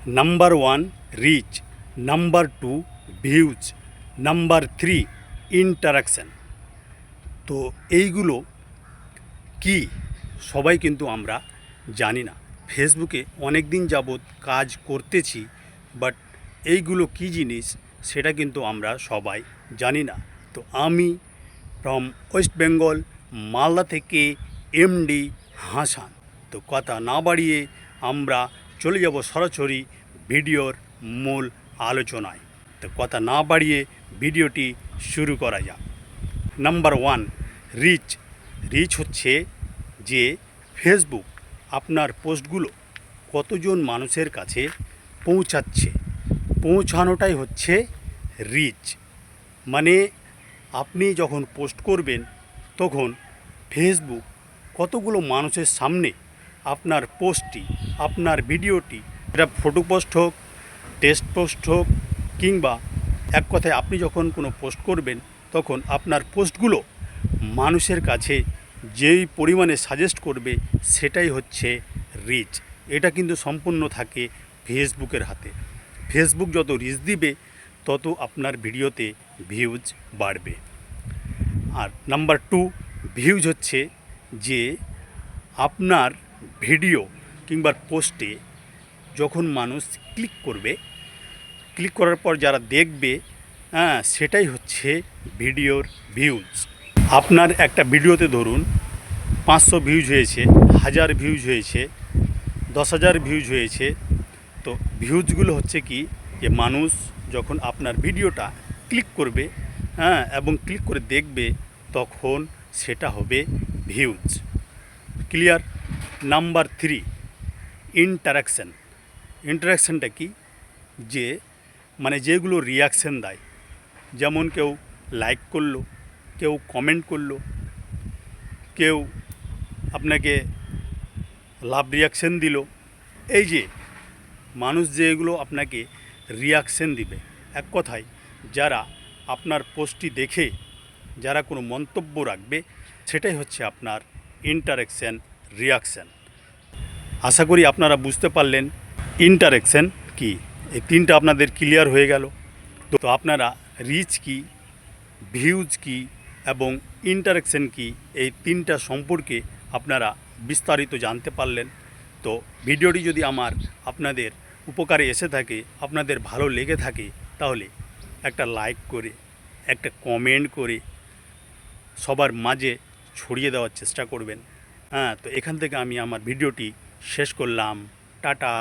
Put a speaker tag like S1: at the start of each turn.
S1: Number 1 reach, number 2 views, number 3 interaction. তো এইগুলো কি সবাই কিন্তু আমরা জানি না। ফেসবুকে অনেক দিন যাবৎ কাজ করতেছি, বাট এইগুলো কি জিনিস সেটা কিন্তু আমরা সবাই জানি না। তো আমি ফ্রম ওয়েস্ট বেঙ্গল মালদা থেকে এমডি হাসান। তো কথা না বাড়িয়ে আমরা চলে যাব সরাসরি ভিডিওর মূল আলোচনায়। তো কথা না বাড়িয়ে ভিডিওটি শুরু করা যাক। Number 1 rich. রিচ হচ্ছে যে ফেসবুক আপনার পোস্টগুলো কতজন মানুষের কাছে পৌঁছাচ্ছে, পৌঁছানোটাই হচ্ছে রিচ। মানে আপনি যখন পোস্ট করবেন তখন ফেসবুক কতগুলো মানুষের সামনে আপনার পোস্টটি, আপনার ভিডিওটি, এটা ফটো পোস্ট হোক, টেক্সট পোস্ট হোক, কিংবা এক কথায় আপনি যখন কোনো পোস্ট করবেন তখন আপনার পোস্টগুলো মানুষের কাছে যেই পরিমাণে সাজেস্ট করবে সেটাই হচ্ছে রিচ। এটা কিন্তু সম্পূর্ণ থাকে ফেসবুকের হাতে। ফেসবুক যত রিচ দিবে তত আপনার ভিডিওতে ভিউজ বাড়বে। আর নাম্বার 2 ভিউজ হচ্ছে যে আপনার ভিডিও কিংবা পোস্টে যখন মানুষ ক্লিক করবে, ক্লিক করার পর যারা দেখবে, সেটাই হচ্ছে ভিডিওর ভিউজ। আপনার একটা ভিডিওতে ধরুন 500 ভিউজ হয়েছে, 1000 ভিউজ হয়েছে, 10,000 ভিউজ হয়েছে। তো ভিউজগুলো হচ্ছে কি, যে মানুষ যখন আপনার ভিডিওটা ক্লিক করবে, এবং ক্লিক করে দেখবে, তখন সেটা হবে ভিউজ। ক্লিয়ার? Number 3 interaction. ইন্টারাকশানটা কি, যে মানে যেগুলো রিয়াকশান দেয়, যেমন কেউ লাইক করলো, কেউ কমেন্ট করলো, কেউ আপনাকে লাভ রিয়াকশান দিল। এই যে মানুষ যেগুলো আপনাকে রিয়াকশান দিবে, এক কথায় যারা আপনার পোস্টটি দেখে যারা কোনো মন্তব্য রাখবে, সেটাই হচ্ছে আপনার ইন্টারাকশান, রিয়াকশান। আশা করি আপনারা বুঝতে পারলেন ইন্টারাকশান কি। এই তিনটা আপনাদের ক্লিয়ার হয়ে গেল। তো আপনারা রিচ কি, ভিউজ কি এবং ইন্টারাকশান কি, এই তিনটা সম্পর্কে আপনারা বিস্তারিত জানতে পারলেন। তো ভিডিওটি যদি আপনাদের উপকারে এসে থাকে, আপনাদের ভালো লেগে থাকে, তাহলে একটা লাইক করে, একটা কমেন্ট করে সবার মাঝে ছড়িয়ে দেওয়ার চেষ্টা করবেন। তো এখান থেকে আমি আমার ভিডিওটি শেষ করলাম। টাটা।